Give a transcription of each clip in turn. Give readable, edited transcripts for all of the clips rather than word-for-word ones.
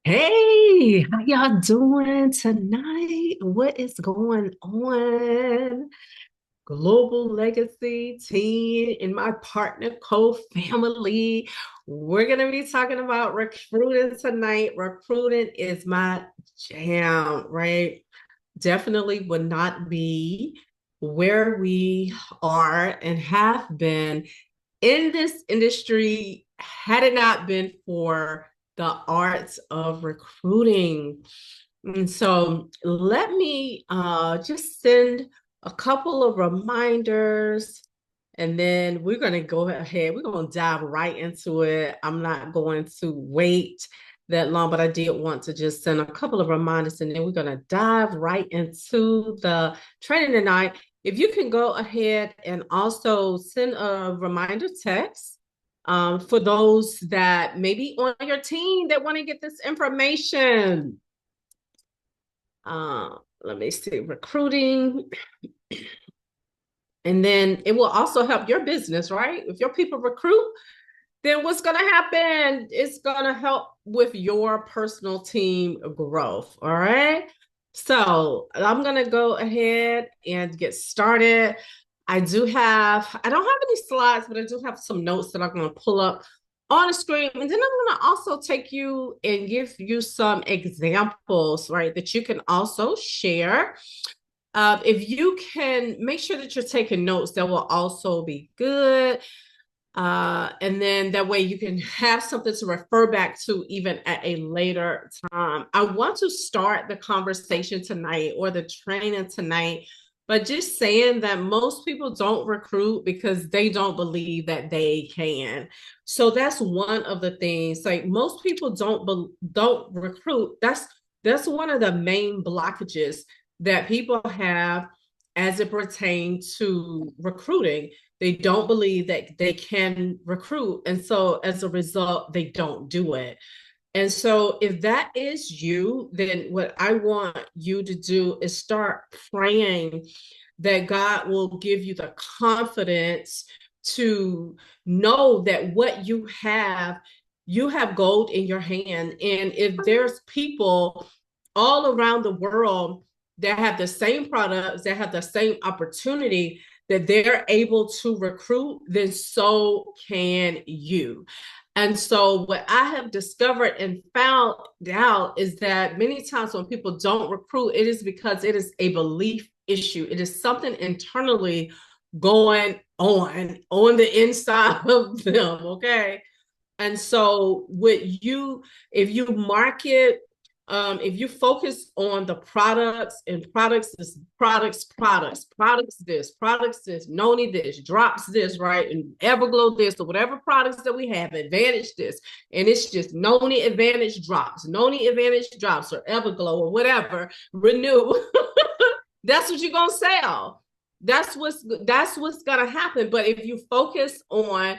Hey, how y'all doing tonight? What is going on? Global Legacy team and my partner co-family. We're going to be talking about recruiting tonight. Recruiting is my jam, right? Definitely would not be where we are and have been in this industry had it not been for the arts of recruiting. And so let me just send a couple of reminders and then we're going to go ahead. We're going to dive right into it. I'm not going to wait that long, but I did want to just send a couple of reminders and then we're going to dive right into the training tonight. If you can go ahead and also send a reminder text for those that maybe on your team that want to get this information. Let me see, recruiting. And then it will also help your business, right? If your people recruit, then what's going to happen? It's going to help with your personal team growth. All right. So I'm going to go ahead and get started. I don't have any slides, but I do have some notes that I'm going to pull up on the screen. And then I'm going to also take you and give you some examples, right, that you can also share. If you can make sure that you're taking notes, that will also be good. And then that way you can have something to refer back to even at a later time. I want to start the conversation tonight or the training tonight, but just saying that most people don't recruit because they don't believe that they can. So that's one of the things. Like most people don't recruit. That's one of the main blockages that people have as it pertains to recruiting. They don't believe that they can recruit. And so as a result, they don't do it. And so if that is you, then what I want you to do is start praying that God will give you the confidence to know that what you have gold in your hand. And if there's people all around the world that have the same products, that have the same opportunity, that they're able to recruit, then so can you. And so, what I have discovered and found out is that many times when people don't recruit, it is because it is a belief issue. It is something internally going on the inside of them. Okay. And so, if you market, if you focus on the products and products this, Noni this, drops this, right, and Everglow this, or whatever products that we have, Advantage this, and it's just Noni Advantage drops, or Everglow, or whatever, Renew. That's what you're gonna sell. That's what's gonna happen. But if you focus on,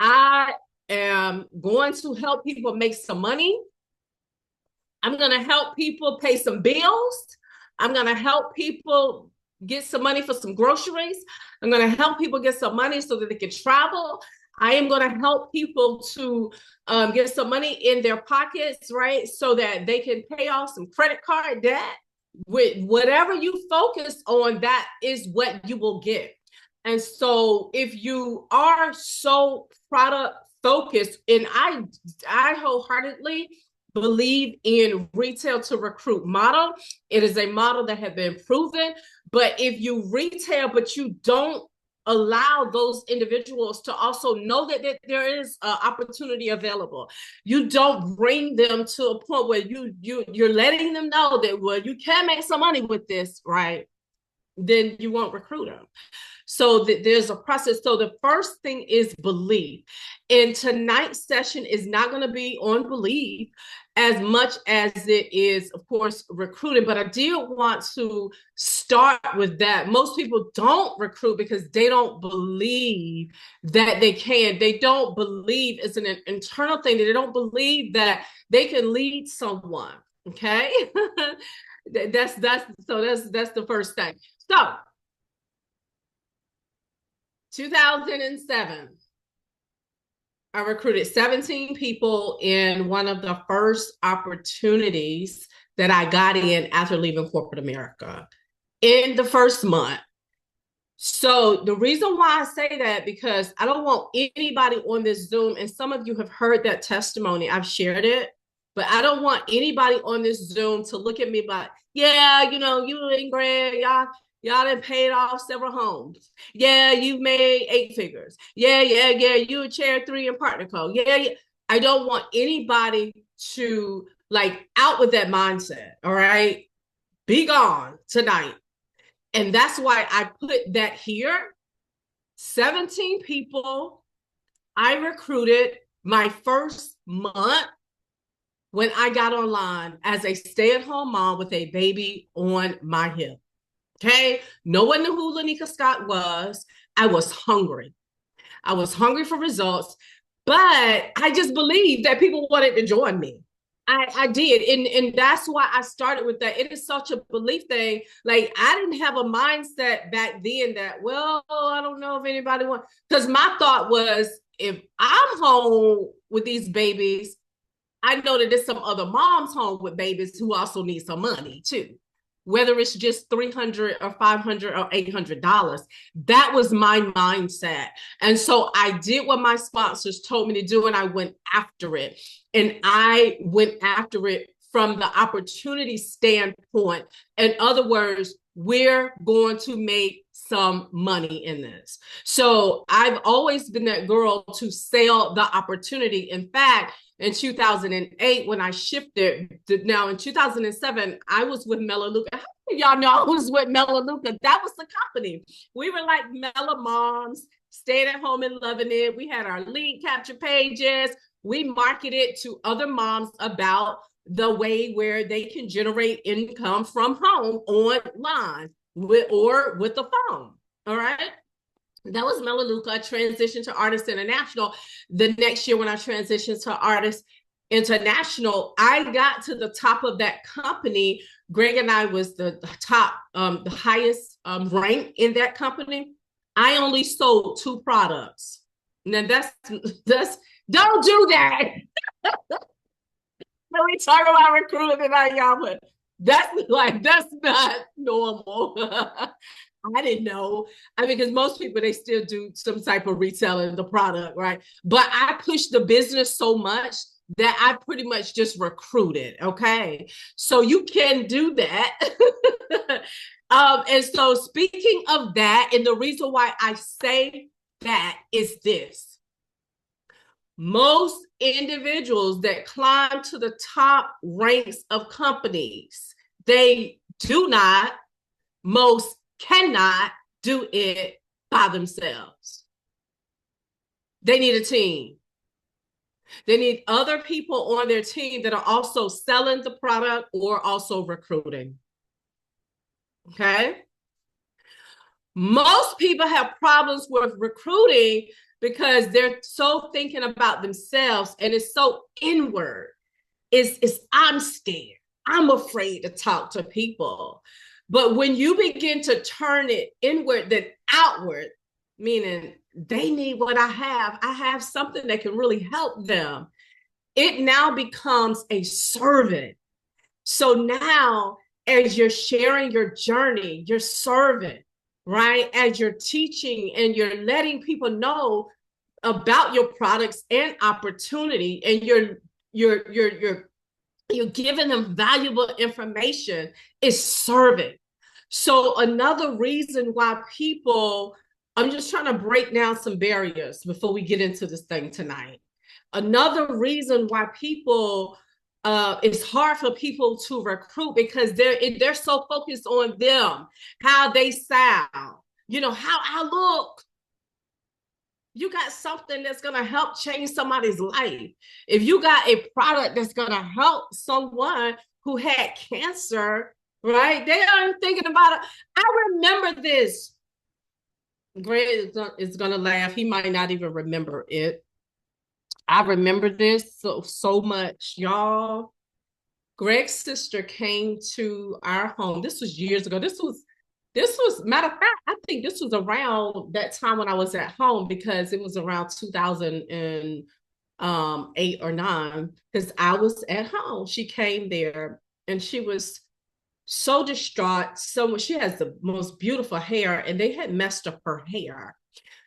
I am going to help people make some money. I'm going to help people pay some bills. I'm going to help people get some money for some groceries. I'm going to help people get some money so that they can travel. I am going to help people to get some money in their pockets, right? So that they can pay off some credit card debt. With whatever you focus on, that is what you will get. And so if you are so product focused, and I wholeheartedly believe in retail to recruit model. It is a model that has been proven. But if you retail, but you don't allow those individuals to also know that there is opportunity available, you don't bring them to a point where you're letting them know that, well, you can make some money with this, right? Then you won't recruit them. So there's a process. So the first thing is belief. And tonight's session is not going to be on belief as much as it is, of course, recruiting. But I did want to start with that. Most people don't recruit because they don't believe that they can. They don't believe it's an internal thing. They don't believe that they can lead someone. Okay. that's the first thing. So 2007, I recruited 17 people in one of the first opportunities that I got in after leaving corporate America in the first month. So the reason why I say that, because I don't want anybody on this Zoom, and some of you have heard that testimony, I've shared it, but I don't want anybody on this Zoom to look at me like, yeah, you know, you and Greg, y'all done paid off several homes. Yeah, you've made 8 figures. Yeah, you a chair 3 in Partner Co. Yeah. I don't want anybody to like out with that mindset. All right. Be gone tonight. And that's why I put that here. 17 people I recruited my first month when I got online as a stay-at-home mom with a baby on my hip. Okay. No one knew who Lanika Scott was. I was hungry. I was hungry for results, but I just believed that people wanted to join me. I did. And that's why I started with that. It is such a belief thing. Like, I didn't have a mindset back then that, well, I don't know if anybody wants, because my thought was, if I'm home with these babies, I know that there's some other moms home with babies who also need some money too, whether it's just $300 or $500 or $800. That was my mindset. And so I did what my sponsors told me to do, and I went after it. And I went after it from the opportunity standpoint. In other words, we're going to make some money in this. So I've always been that girl to sell the opportunity. In fact, in 2008, when I shifted, now in 2007, I was with Melaleuca. How many of y'all know I was with Melaleuca? That was the company. We were like Mela moms, staying at home and loving it. We had our lead capture pages. We marketed to other moms about the way where they can generate income from home online or with the phone. All right. That was Melaleuca. I transitioned to Artist International. The next year when I transitioned to Artist International, I got to the top of that company. Greg and I was the top, the highest rank in that company. I only sold 2 products. Now that's don't do that. When we talk about recruiting, y'all, but that's not normal. I didn't know. I mean, because most people, they still do some type of reselling the product, right? But I pushed the business so much that I pretty much just recruited. Okay. So you can do that. And so speaking of that, and the reason why I say that is this. Most individuals that climb to the top ranks of companies, they do not, most cannot do it by themselves. They need a team. They need other people on their team that are also selling the product or also recruiting. Okay? Most people have problems with recruiting because they're so thinking about themselves, and it's so inward. It's I'm scared. I'm afraid to talk to people. But when you begin to turn it inward then outward, meaning they need what I have something that can really help them, it now becomes a servant. So now, as you're sharing your journey, you're serving, right? As you're teaching and you're letting people know about your products and opportunity, and you're giving them valuable information, is serving. So another reason why people, I'm just trying to break down some barriers before we get into this thing tonight. Another reason why people, it's hard for people to recruit, because they're so focused on them, how they sound, you know, how I look. You got something that's going to help change somebody's life. If you got a product that's going to help someone who had cancer, right? They aren't thinking about it. I remember this. Greg is going to laugh. He might not even remember it. I remember this so much, y'all. Greg's sister came to our home. This was years ago. This was, matter of fact, I think this was around that time when I was at home, because it was around 2000 and 8 or 9, because I was at home. She came there and she was so distraught. So she has the most beautiful hair, and they had messed up her hair.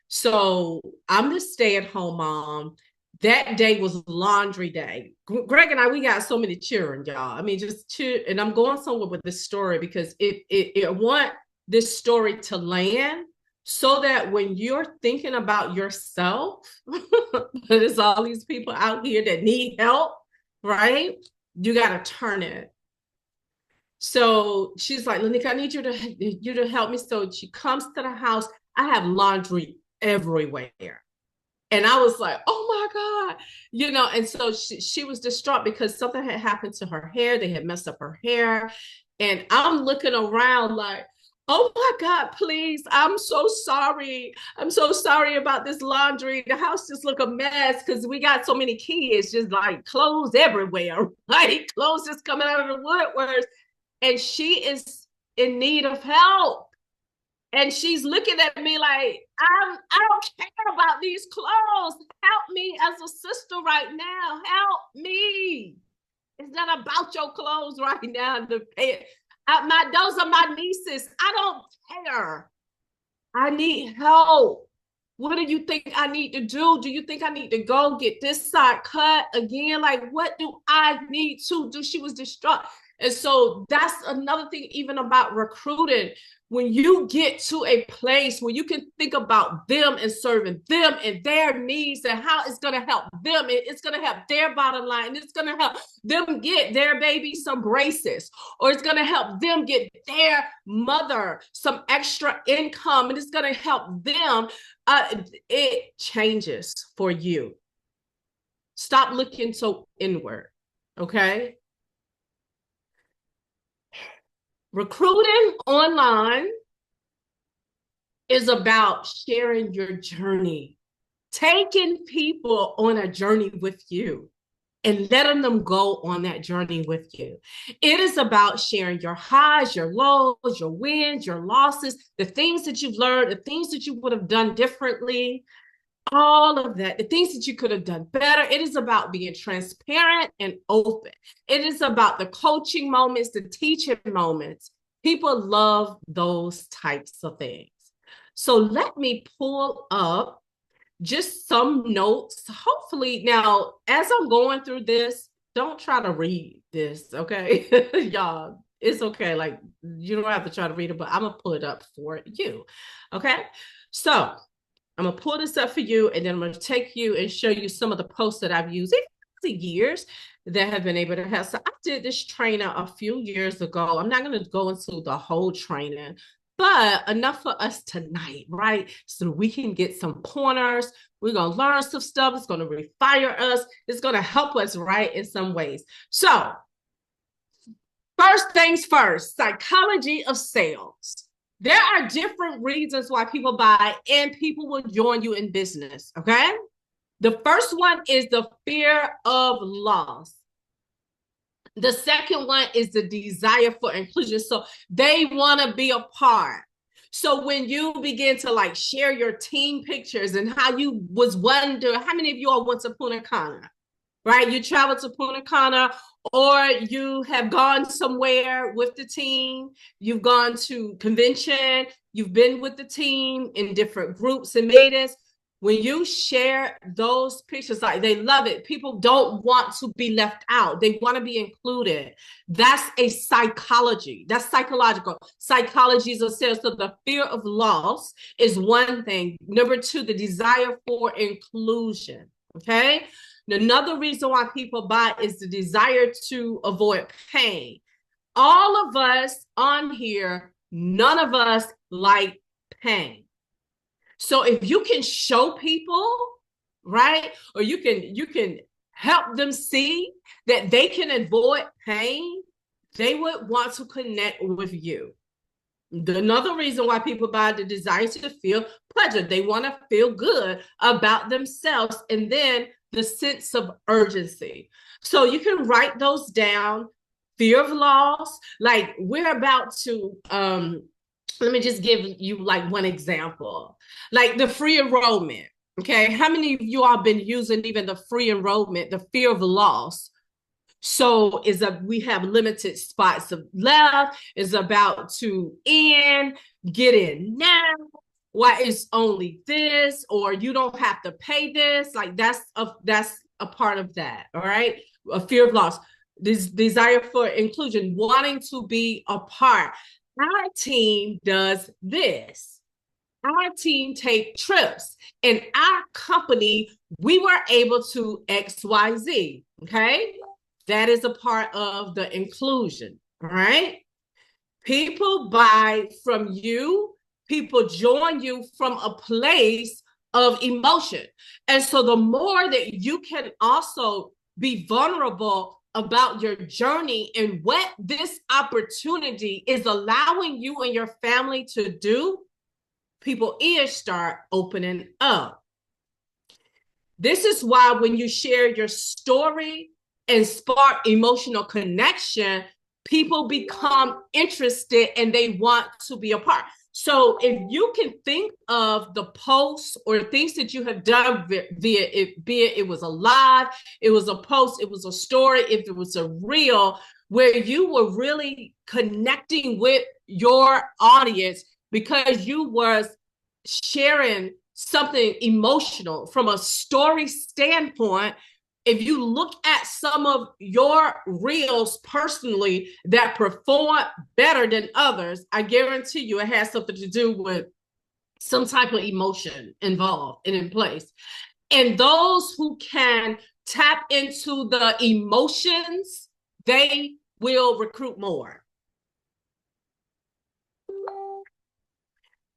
So I'm the stay-at-home mom. That day was laundry day. Greg and I, we got so many children, y'all. I mean, just two, and I'm going somewhere with this story because I want this story to land so that when you're thinking about yourself, there's all these people out here that need help, right? You got to turn it. So she's like, Lanika, I need you to help me. So she comes to the house. I have laundry everywhere. And I was like, oh my God, and so she was distraught because something had happened to her hair. They had messed up her hair. And I'm looking around like, oh my God, please, I'm so sorry. I'm so sorry about this laundry. The house just look a mess because we got so many kids, just like clothes everywhere, right? Clothes just coming out of the woodworks. And she is in need of help. And she's looking at me like, I don't care about these clothes. Help me as a sister right now. Help me. It's not about your clothes right now. Those are my nieces. I don't care. I need help. What do you think I need to do? Do you think I need to go get this side cut again? Like, what do I need to do? She was distraught. And so that's another thing, even about recruiting. When you get to a place where you can think about them and serving them and their needs and how it's going to help them, it's going to help their bottom line, it's going to help them get their baby some braces, or it's going to help them get their mother some extra income, and it's going to help them. It changes for you. Stop looking so inward, okay? Recruiting online is about sharing your journey, taking people on a journey with you and letting them go on that journey with you. It is about sharing your highs, your lows, your wins, your losses, the things that you've learned, the things that you would have done differently, all of that, the things that you could have done better. It is about being transparent and open. It is about the coaching moments, the teaching moments. People love those types of things. So let me pull up just some notes. Hopefully, now, as I'm going through this, don't try to read this, okay? Y'all, it's okay. Like, you don't have to try to read it, but I'm going to pull it up for you, okay? So I'm gonna pull this up for you, and then I'm gonna take you and show you some of the posts that I've used for years that have been able to help. So I did this training a few years ago. I'm not gonna go into the whole training, but enough for us tonight, right? So we can get some pointers. We're gonna learn some stuff. It's gonna refire us. It's gonna help us, right, in some ways. So first things first, psychology of sales. There are different reasons why people buy, and people will join you in business, okay? The first one is the fear of loss. The second one is the desire for inclusion. So they want to be a part. So when you begin to like share your team pictures and how you was wonder, how many of you all went to Punta Cana? Right? You travel to Punta Cana, or you have gone somewhere with the team, you've gone to convention, you've been with the team in different groups and meetings. When you share those pictures, like they love it. People don't want to be left out. They want to be included. That's a psychology. That's psychological. Psychology is a sales. So the fear of loss is one thing. Number two, the desire for inclusion. Okay. Another reason why people buy is the desire to avoid pain. All of us on here, none of us like pain. So if you can show people, right, or you can help them see that they can avoid pain, they would want to connect with you. Another reason why people buy, the desire to feel pleasure. They want to feel good about themselves. And then the sense of urgency. So you can write those down. Fear of loss. Like we're about to, let me just give you like one example. Like the free enrollment, Okay, how many of you all been using even the free enrollment, the fear of loss? So is that we have limited spots of left, is about to end, get in now. Why is only this, or you don't have to pay this? Like that's a part of that. All right. A fear of loss. This desire for inclusion, wanting to be a part. Our team does this. Our team take trips. In our company, we were able to XYZ. Okay. That is a part of the inclusion. All right. People buy from you, people join you from a place of emotion. And so the more that you can also be vulnerable about your journey and what this opportunity is allowing you and your family to do, people ears start opening up. This is why when you share your story and spark emotional connection, people become interested and they want to be a part. So if you can think of the posts or things that you have done via it, be it was a live, it was a post, it was a story, if it was a reel, where you were really connecting with your audience because you was sharing something emotional from a story standpoint. If you look at some of your reels personally that perform better than others, I guarantee you it has something to do with some type of emotion involved and in place. And those who can tap into the emotions, they will recruit more.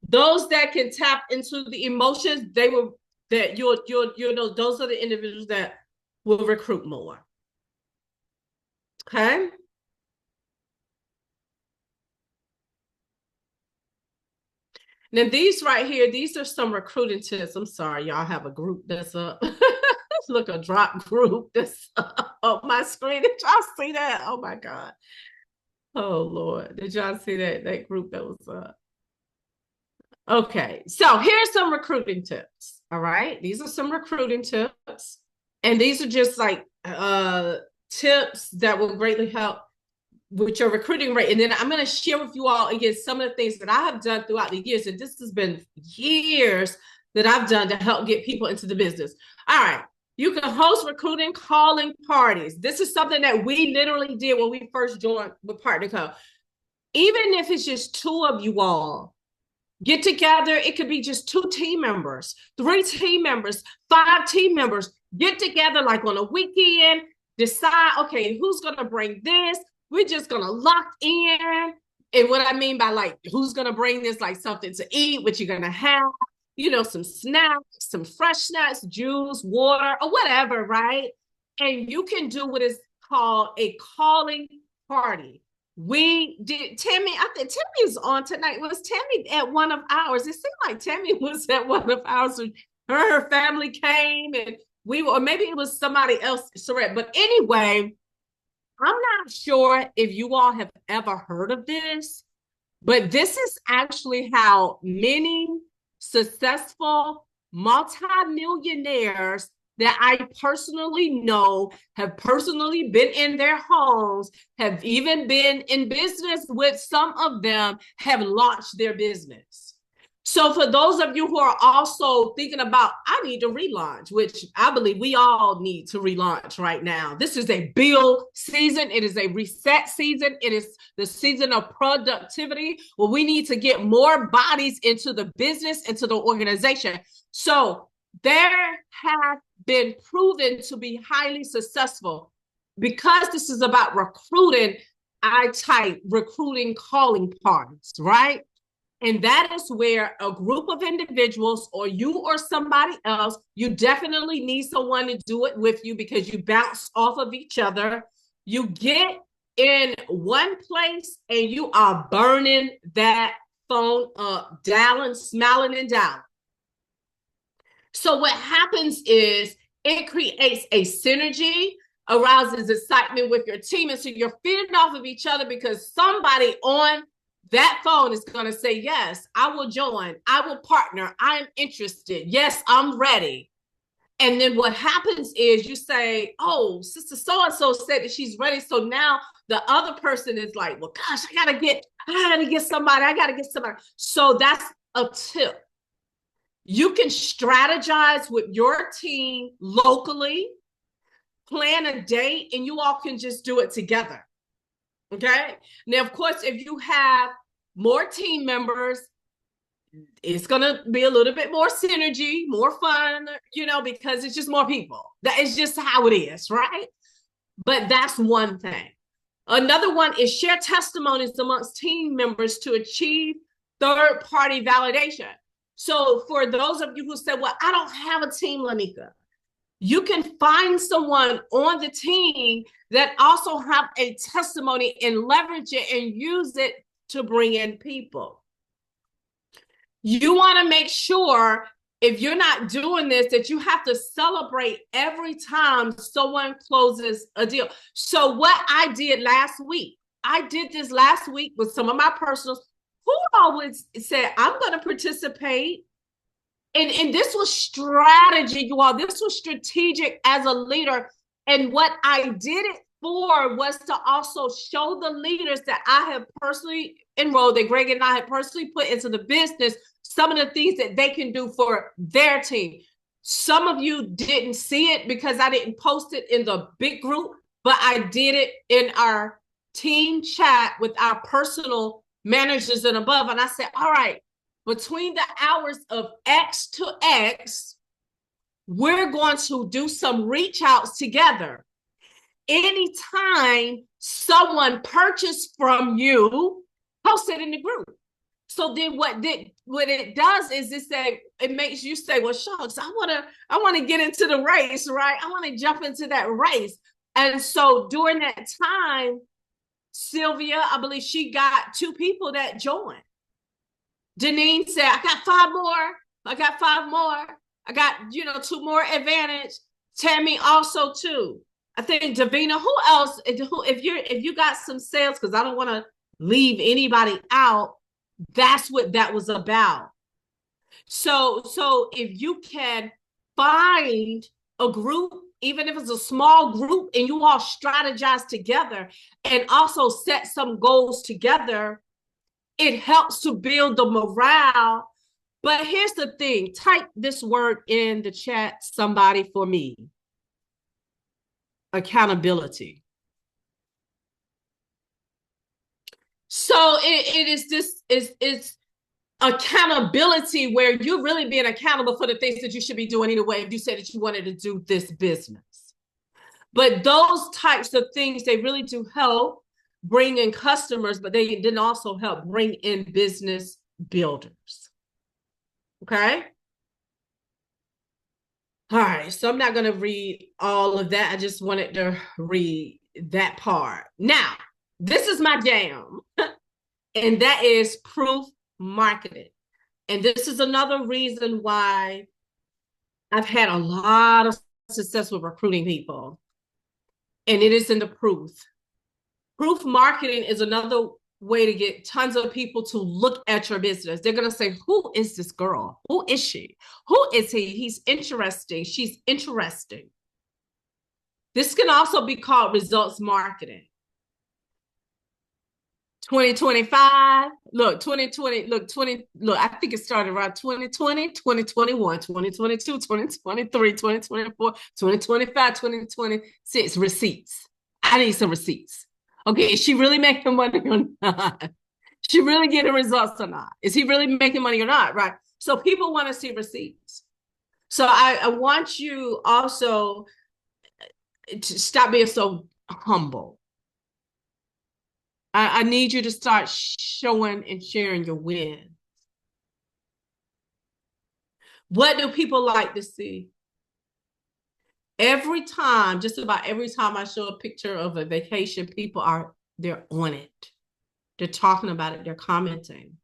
Those that can tap into the emotions, they will, that you'll know those are the individuals that will recruit more. Okay. Now these right here, these are some recruiting tips. I'm sorry, y'all have a group that's up. Look, a drop group that's on my screen. Did y'all see that? Oh my God. Oh Lord. Did y'all see that group that was up? Okay, so here's some recruiting tips. All right. These are some recruiting tips. And these are just like tips that will greatly help with your recruiting rate. And then I'm going to share with you all again some of the things that I have done throughout the years. And this has been years that I've done to help get people into the business. All right. You can host recruiting calling parties. This is something that we literally did when we first joined with Partner Co. Even if it's just two of you all, get together. It could be just 2 team members, 3 team members, 5 team members. Get together like on a weekend, decide, okay, who's going to bring this? We're just going to lock in. And what I mean by like, who's going to bring this, like something to eat, what you're going to have, some snacks, some fresh snacks, juice, water, or whatever, right? And you can do what is called a calling party. We did. Tammy, I think Tammy is on tonight. Was Tammy at one of ours? It seemed like Tammy was at one of ours. Her family came and we were, or maybe it was somebody else, Sorette. But anyway, I'm not sure if you all have ever heard of this, but this is actually how many successful multimillionaires that I personally know have personally been in their homes, have even been in business with some of them, have launched their business. So for those of you who are also thinking about, I need to relaunch, which I believe we all need to relaunch right now. This is a build season. It is a reset season. It is the season of productivity where we need to get more bodies into the business, into the organization. So there have been proven to be highly successful. Because this is about recruiting, I type recruiting calling parties, right? And that is where a group of individuals or you or somebody else, you definitely need someone to do it with you because you bounce off of each other. You get in one place and you are burning that phone up, dialing, smiling and dialing. So what happens is it creates a synergy, arouses excitement with your team. And so you're feeding off of each other because somebody on that phone is going to say, yes, I will join. I will partner. I'm interested. Yes, I'm ready. And then what happens is you say, oh, Sister so-and-so said that she's ready. So now the other person is like, well, gosh, I gotta get somebody. So that's a tip. You can strategize with your team locally, plan a date, and you all can just do it together. Okay. Now, of course, if you have more team members, it's going to be a little bit more synergy, more fun, because it's just more people. That is just how it is, right? But that's one thing. Another one is share testimonies amongst team members to achieve third-party validation. So for those of you who said, well, I don't have a team, Lanika, you can find someone on the team that also have a testimony and leverage it and use it to bring in people. You want to make sure if you're not doing this, that you have to celebrate every time someone closes a deal. So what I did last week, I did this last week with some of my personals who always said, I'm going to participate. And this was strategy, you all. This was strategic as a leader. And what I did it for was to also show the leaders that I have personally enrolled, that Greg and I have personally put into the business, some of the things that they can do for their team. Some of you didn't see it because I didn't post it in the big group, but I did it in our team chat with our personal managers and above. And I said, all right, between the hours of X to X, we're going to do some reach outs together. Anytime someone purchased from you, post it in the group. So then what it does is it makes you say, well, shucks, I want to get into the race, right? I want to jump into that race. And so during that time, Sylvia, I believe she got 2 people that joined. Janine said, I got 5 more. I got, 2 more advantage. Tammy also 2. I think Davina, who else? If you got some sales, because I don't want to leave anybody out, that's what that was about. So if you can find a group, even if it's a small group, and you all strategize together and also set some goals together, it helps to build the morale. But here's the thing. Type this word in the chat, somebody, for me. Accountability. So it's accountability, where you're really being accountable for the things that you should be doing anyway if you said that you wanted to do this business. But those types of things, they really do help bring in customers, but they didn't also help bring in business builders. Okay. All right. So I'm not going to read all of that. I just wanted to read that part. Now, this is my jam, and that is proof marketing. And this is another reason why I've had a lot of success with recruiting people. And it is in the proof. Proof marketing is another way to get tons of people to look at your business. They're going to say, who is this girl? Who is she? Who is he? He's interesting. She's interesting. This can also be called results marketing. 2025, look, 2020, look, I think it started around 2020, 2021, 2022, 2023, 2024, 2025, 2026, receipts. I need some receipts. Okay, is she really making money or not? Is she really getting results or not? Is he really making money or not, right? So people want to see receipts. So I want you also to stop being so humble. I need you to start showing and sharing your wins. What do people like to see? Every time, just about every time I show a picture of a vacation, they're on it. They're talking about it. They're commenting.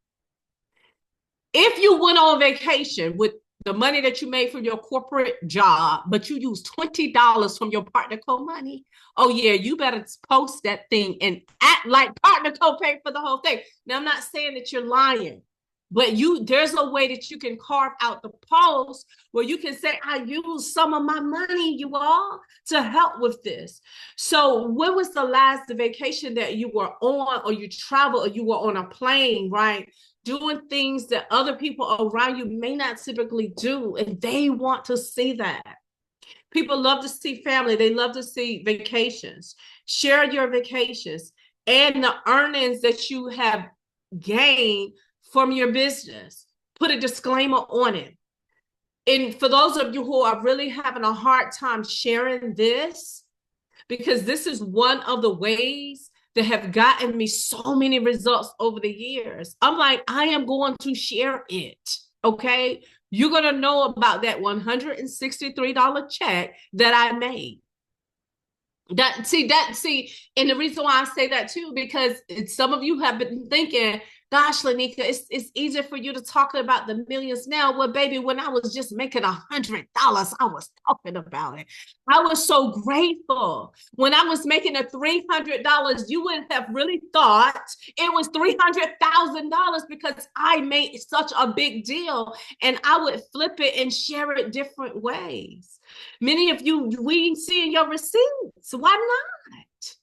If you went on vacation with the money that you made from your corporate job, but you use $20 from your Partner Co money. Oh yeah, you better post that thing and act like Partner Co paid for the whole thing. Now I'm not saying that you're lying, but there's a way that you can carve out the post where you can say, I use some of my money, you all, to help with this. So when was the last vacation that you were on, or you traveled, or you were on a plane, right? Doing things that other people around you may not typically do, and they want to see that. People love to see family. They love to see vacations. Share your vacations and the earnings that you have gained from your business. Put a disclaimer on it. And for those of you who are really having a hard time sharing this, because this is one of the ways that have gotten me so many results over the years. I'm like, I am going to share it, okay? You're going to know about that $163 check that I made. And the reason why I say that too, because some of you have been thinking, gosh, Lanika, it's easier for you to talk about the millions now. Well, baby, when I was just making $100, I was talking about it. I was so grateful. When I was making $300, you would have really thought it was $300,000 because I made such a big deal, and I would flip it and share it different ways. Many of you, we see in your receipts. Why not?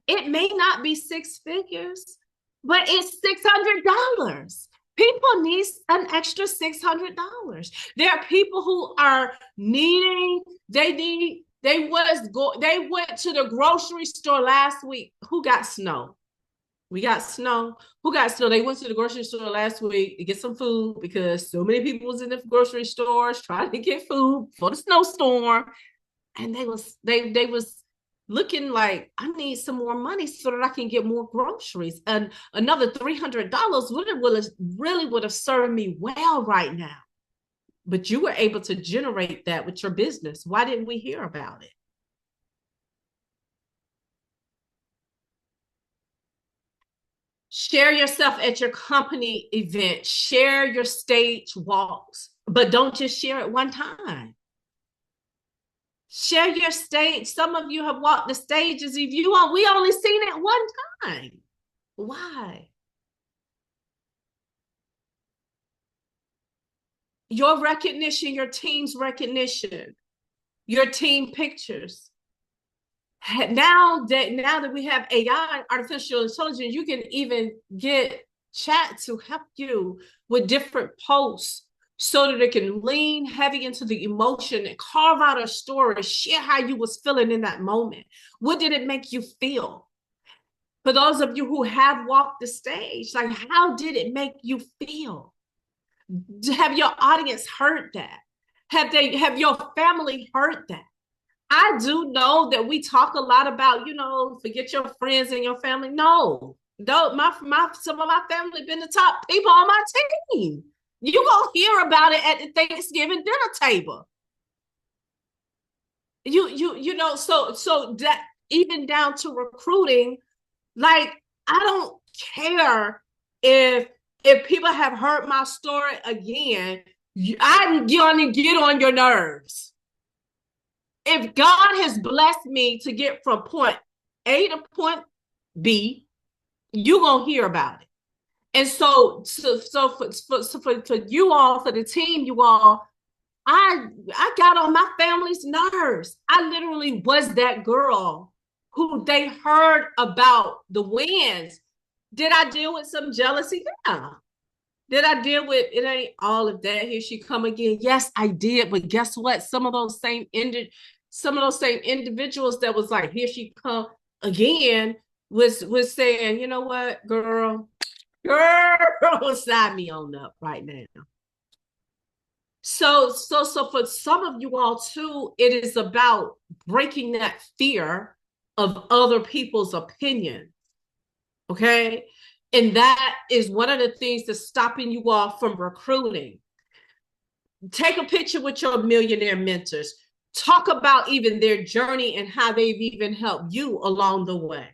It may not be six figures, but it's $600. People need an extra $600. There are people who are needing, they went to the grocery store last week. Who got snow? We got snow. Who got snow? They went to the grocery store last week to get some food because so many people was in the grocery stores trying to get food for the snowstorm. And they was looking like, I need some more money so that I can get more groceries. And another $300 really would have served me well right now. But you were able to generate that with your business. Why didn't we hear about it? Share yourself at your company event. Share your stage walks, but don't just share it one time. Share your stage. Some of you have walked the stages. If you want, we only seen it one time. Why? Your recognition, your team's recognition, your team pictures. Now that we have AI, artificial intelligence, you can even get chat to help you with different posts so that it can lean heavy into the emotion and carve out a story, share how you was feeling in that moment. What did it make you feel? For those of you who have walked the stage, like, how did it make you feel? Have your audience heard that? Have your family heard that? I do know that we talk a lot about, forget your friends and your family. No, some of my family been the top people on my team. You gonna hear about it at the Thanksgiving dinner table. So that even down to recruiting, like, I don't care if people have heard my story again. I'm gonna get on your nerves. If God has blessed me to get from point A to point B, you're going to hear about it. And so for you all, for the team, you all, I got on my family's nerves. I literally was that girl who they heard about the wins. Did I deal with some jealousy? Yeah. Did I deal with it? Ain't all of that. Here she come again. Yes, I did. But guess what? Some of those same individuals that was like, here she come again, was saying, you know what, girl, sign me on up right now. So for some of you all too, it is about breaking that fear of other people's opinion. Okay. And that is one of the things that's stopping you all from recruiting. Take a picture with your millionaire mentors. Talk about even their journey and how they've even helped you along the way.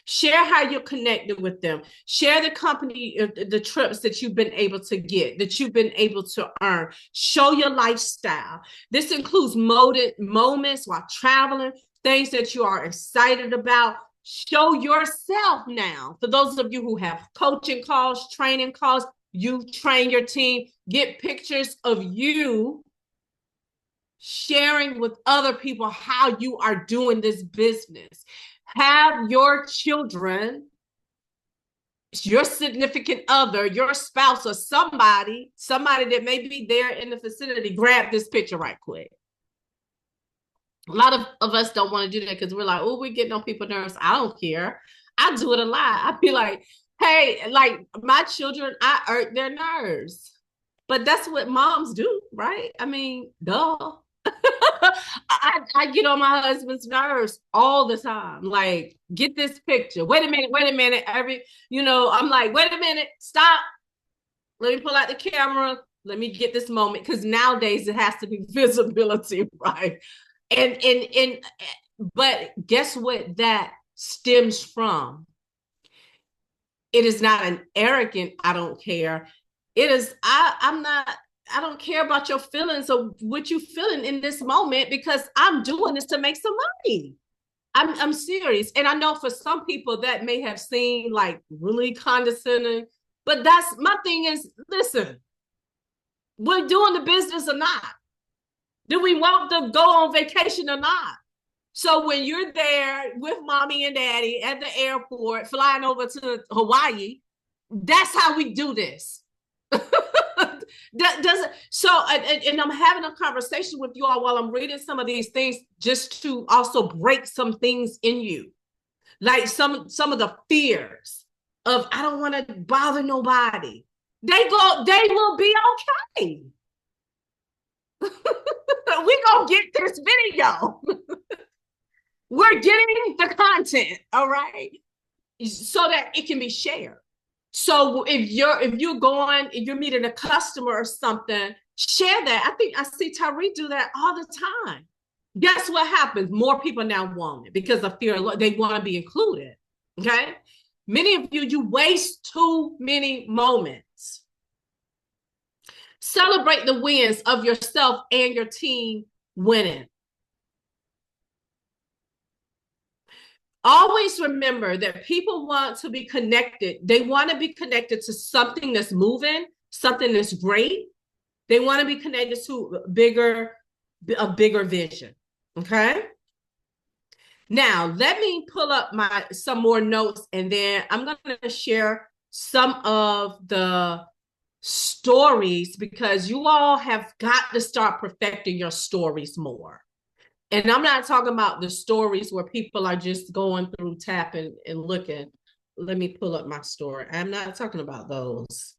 Share how you're connected with them. Share the company, the trips that you've been able to get, that you've been able to earn. Show your lifestyle. This includes moments while traveling, things that you are excited about. Show yourself now. For those of you who have coaching calls, training calls, you train your team, get pictures of you sharing with other people how you are doing this business. Have your children, your significant other, your spouse, or somebody that may be there in the vicinity, grab this picture right quick. A lot of us don't want to do that because we're like, oh, we're getting on people's nerves. I don't care. I do it a lot. I be like, hey, like my children, I hurt their nerves. But that's what moms do, right? I mean, duh. I get on my husband's nerves all the time. Like, get this picture. Wait a minute. I'm like, wait a minute, stop. Let me pull out the camera. Let me get this moment. Because nowadays it has to be visibility, right? And but guess what that stems from? It is not an arrogant, I don't care. It is, I don't care about your feelings or what you feeling in this moment because I'm doing this to make some money. I'm serious. And I know for some people that may have seemed like really condescending, but that's my thing is, listen, we're doing the business or not. Do we want to go on vacation or not? So when you're there with mommy and daddy at the airport, flying over to Hawaii, that's how we do this. That doesn't so and I'm having a conversation with you all while I'm reading some of these things just to also break some things in you, like some of the fears of I don't want to bother nobody. They will be okay. We gonna get this video. We're getting the content, all right, so that it can be shared. So if you're meeting a customer or something, share that. I think I see Tyree do that all the time. Guess what happens? More people now want it because of fear. They want to be included. Okay. Many of you waste too many moments. Celebrate the wins of yourself and your team winning. Always remember that people want to be connected. They want to be connected to something that's moving, something that's great. They want to be connected to a bigger vision. Okay. Now, let me pull up some more notes and then I'm going to share some of the stories because you all have got to start perfecting your stories more. And I'm not talking about the stories where people are just going through tapping and looking. Let me pull up my story. I'm not talking about those.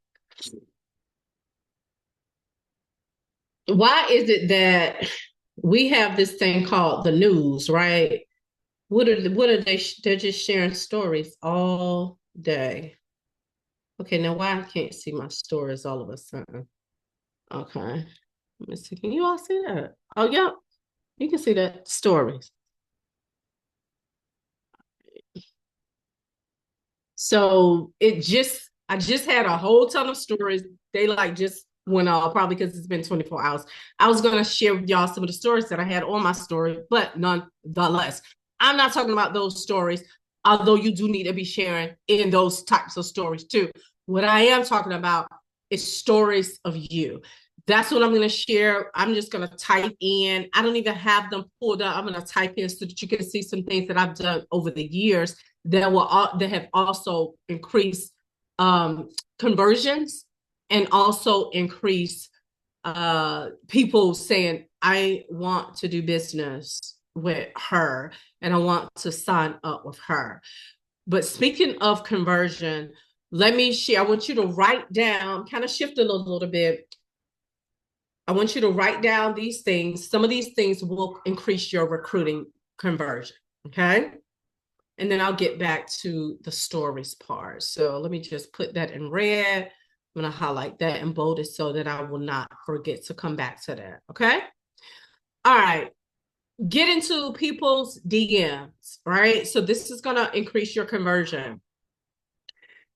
Why is it that we have this thing called the news, right? What are they? They're just sharing stories all day. Okay, now why I can't see my stories all of a sudden? Okay, let me see. Can you all see that? Oh, yeah, you can see that stories. So I just had a whole ton of stories. They like just went off probably because it's been 24 hours. I was going to share with y'all some of the stories that I had on my story, but nonetheless, I'm not talking about those stories, although you do need to be sharing in those types of stories too. What I am talking about is stories of you. That's what I'm going to share. I'm just going to type in. I don't even have them pulled up. I'm going to type in so that you can see some things that I've done over the years that have also increased conversions and also increased people saying, I want to do business with her and I want to sign up with her. But speaking of conversion, let me share. I want you to write down, kind of shift a little bit. I want you to write down these things. Some of these things will increase your recruiting conversion. Okay. And then I'll get back to the stories part. So let me just put that in red. I'm going to highlight that and bold it so that I will not forget to come back to that. Okay. All right. get into people's DMs, right? So this is going to increase your conversion.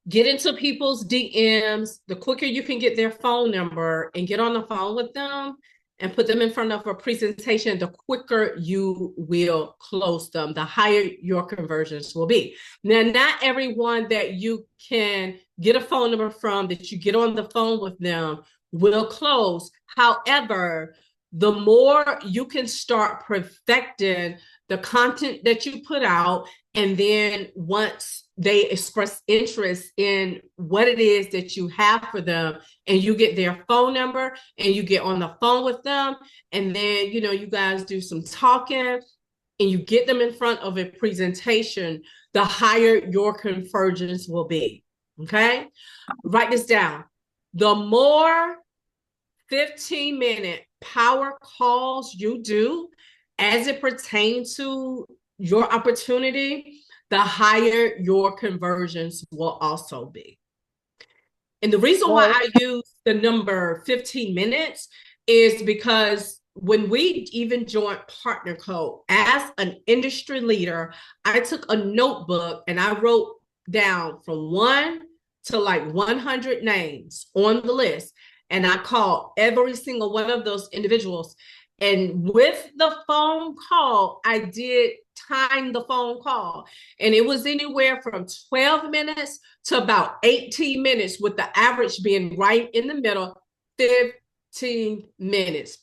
Get into people's DMs. The quicker you can get their phone number and get on the phone with them and put them in front of a presentation, the quicker you will close them, the higher your conversions will be. Now, not everyone that you can get a phone number from, that you get on the phone with them, will close. However, the more you can start perfecting the content that you put out, and then once they express interest in what it is that you have for them, and you get their phone number and you get on the phone with them, and then, you guys do some talking and you get them in front of a presentation, the higher your conversions will be. Okay. Write this down. The more 15-minute power calls you do as it pertains to your opportunity, the higher your conversions will also be. And the reason why I use the number 15 minutes is because when we even joined Partner Code, as an industry leader, I took a notebook and I wrote down from 1 to like 100 names on the list. And I called every single one of those individuals. And with the phone call, I did time the phone call. And it was anywhere from 12 minutes to about 18 minutes, with the average being right in the middle, 15 minutes.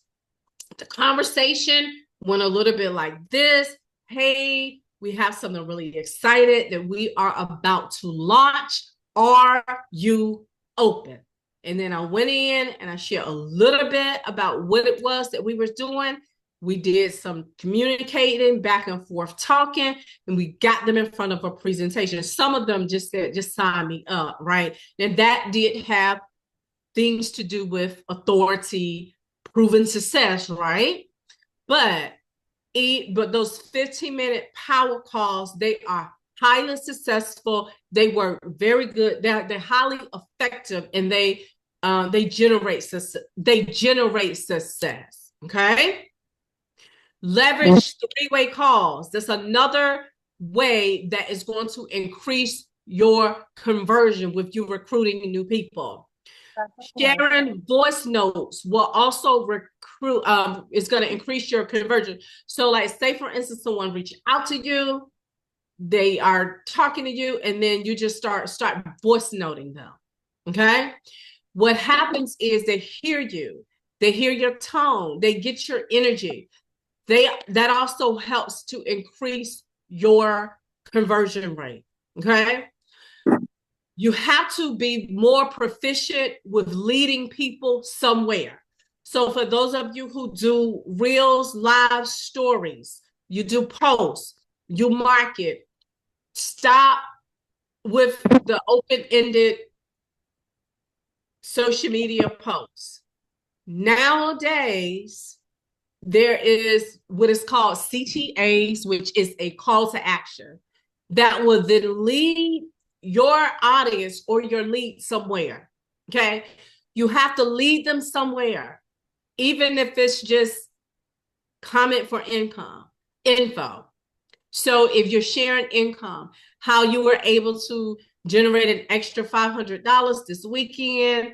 The conversation went a little bit like this. Hey, we have something really excited that we are about to launch. Are you open? And then I went in and I shared a little bit about what it was that we were doing. We did some communicating, back and forth talking, and we got them in front of a presentation. Some of them just said, just sign me up, right? And that did have things to do with authority, proven success, right? But those 15-minute power calls, they are highly successful. They were very good. They're highly effective, and they generate success. Okay. Leverage three-way calls. That's another way that is going to increase your conversion with you recruiting new people. Sharing voice notes will also recruit, it's going to increase your conversion. So like, say for instance, someone reach out to you, they are talking to you, and then you just start voice noting them. Okay. What happens is they hear you, they hear your tone, they get your energy. That also helps to increase your conversion rate. Okay. You have to be more proficient with leading people somewhere. So for those of you who do reels, live stories, you do posts, you market, stop with the open-ended social media posts. Nowadays, there is what is called CTAs, which is a call to action that will then lead your audience or your lead somewhere. Okay. You have to lead them somewhere, even if it's just comment for info. So if you're sharing income, how you were able to generate an extra $500 this weekend,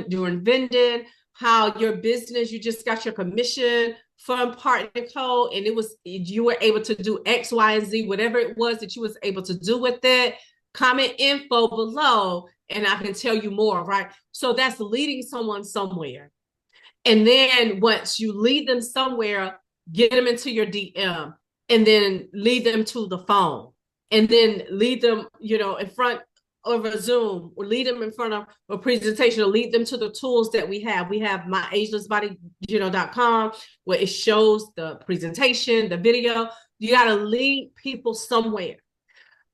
doing vending, how your business, you just got your commission from Partner Code, and you were able to do X, Y, and Z, whatever it was that you was able to do with it. Comment info below, and I can tell you more, right? So that's leading someone somewhere. And then once you lead them somewhere, get them into your DM, and then lead them to the phone, and then lead them, in front of a Zoom, or lead them in front of a presentation, or lead them to the tools that we have. We have myagelessbody.com, where it shows the presentation, the video. You got to lead people somewhere.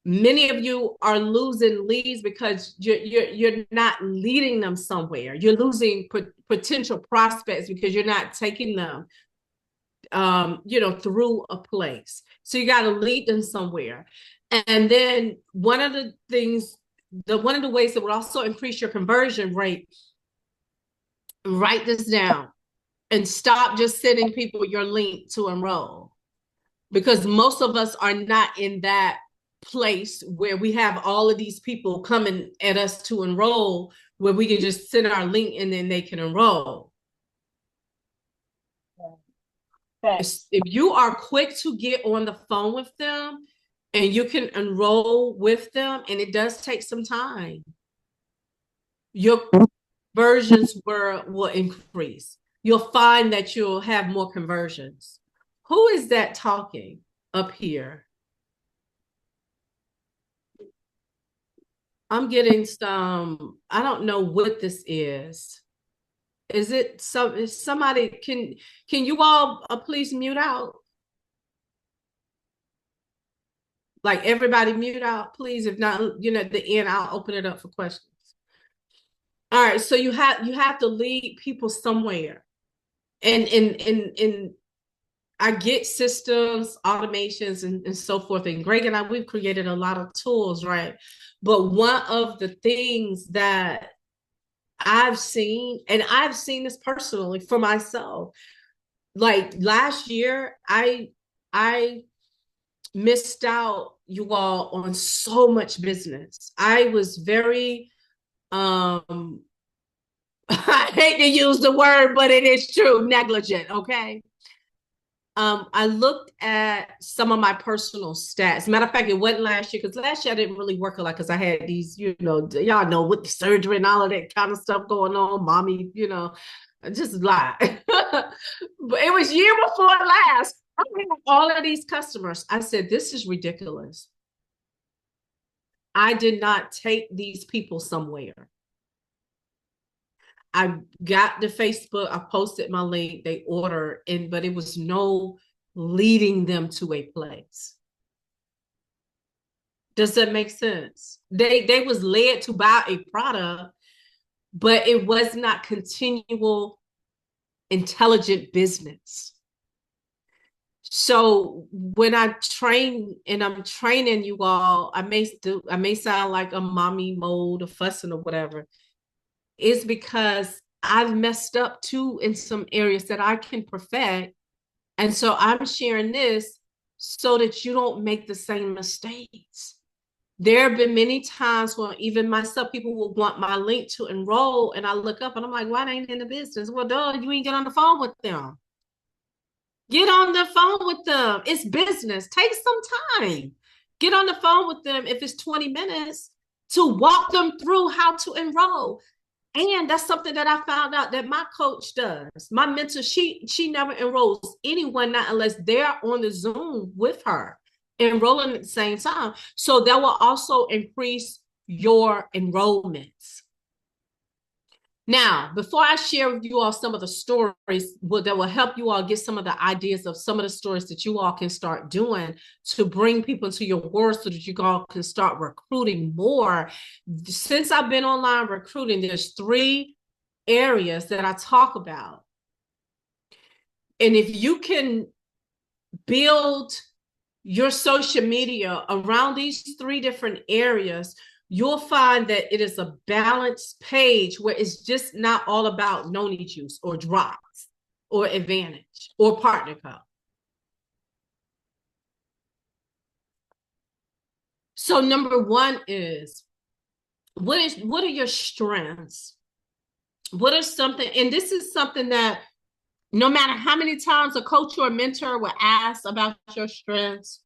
Many of you are losing leads because you're not leading them somewhere. You're losing potential prospects because you're not taking them through a place. So you got to lead them somewhere. And then one of the ways that would also increase your conversion rate, write this down. and stop just sending people your link to enroll, because most of us are not in that place where we have all of these people coming at us to enroll, where we can just send our link and then they can enroll. If you are quick to get on the phone with them and you can enroll with them, and it does take some time, your conversions will increase. You'll find that you'll have more conversions. Who is that talking up here? I'm getting some, I don't know what this is. Is somebody, can you all please mute out? Like everybody mute out, please. If not, at the end, I'll open it up for questions. All right, so you have to lead people somewhere. And I get systems, automations, and so forth. And Greg and I, we've created a lot of tools, right? But one of the things that I've seen, and I've seen this personally for myself, like last year, I missed out, you all, on so much business. I was very I hate to use the word, but it is true, negligent, okay? I looked at some of my personal stats. Matter of fact, it wasn't last year, because last year I didn't really work a lot because I had these, y'all know, with the surgery and all of that kind of stuff going on, mommy, just lie. But it was year before last. I had all of these customers. I said, this is ridiculous. I did not take these people somewhere. I got the Facebook, I posted my link, they order, but it was no leading them to a place. Does that make sense? They was led to buy a product, but it was not continual, intelligent business. So when I train and I'm training you all, I may sound like a mommy mode or fussing or whatever. Is because I've messed up too in some areas that I can perfect. And so I'm sharing this so that you don't make the same mistakes. There have been many times when even myself, people will want my link to enroll, and I look up and I'm like, why they ain't in the business? Well, duh, you ain't get on the phone with them. Get on the phone with them. It's business. Take some time. Get on the phone with them if it's 20 minutes to walk them through how to enroll. And that's something that I found out that my coach does. My mentor, she never enrolls anyone, not unless they're on the Zoom with her, enrolling at the same time. So that will also increase your enrollments. Now, before I share with you all some of the stories that will help you all get some of the ideas of some of the stories that you all can start doing to bring people into your world so that you all can start recruiting more. Since I've been online recruiting, there's 3 areas that I talk about. And if you can build your social media around these 3 different areas, you'll find that it is a balanced page where it's just not all about Noni Juice or Drops or Advantage or Partner Co. So number 1 is, what are your strengths? What are something, and this is something that no matter how many times a coach or a mentor will ask about your strengths,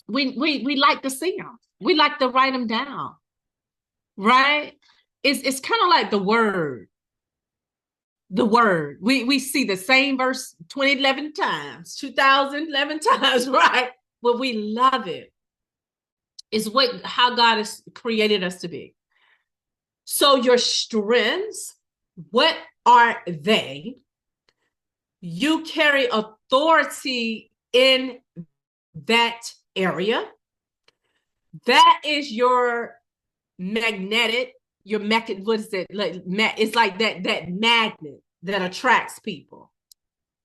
we like to see them. We like to write them down. Right? It's kind of like the word. We see the same verse 2011 times, 2011 times, right? But we love it. It's how God has created us to be. So your strengths, what are they? You carry authority in that area. That is your magnetic, what is it? It's like that magnet that attracts people.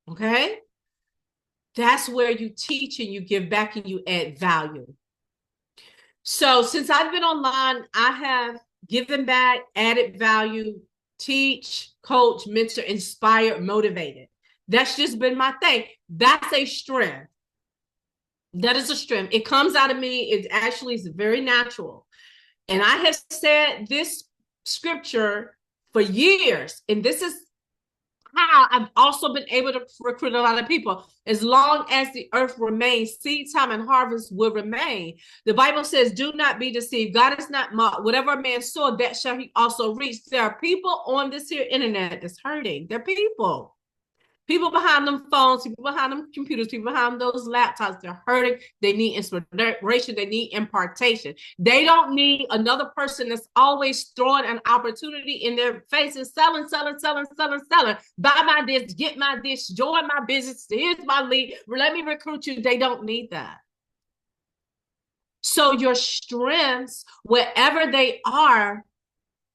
Okay? That's where you teach and you give back and you add value. So since I've been online, I have given back, added value, teach, coach, mentor, inspired, motivated. That's just been my thing. That's a strength. That is a strength. It comes out of me. It actually is very natural. And I have said this scripture for years. And this is how I've also been able to recruit a lot of people. As long as the earth remains, seed time and harvest will remain. The Bible says, do not be deceived. God is not mocked. Whatever a man sow, that shall he also reach. There are people on this here internet that's hurting. They're people. People behind them phones, people behind them computers, people behind those laptops, they're hurting. They need inspiration. They need impartation. They don't need another person that's always throwing an opportunity in their face and selling. Buy my this, get my this, join my business. Here's my lead. Let me recruit you. They don't need that. So your strengths, wherever they are,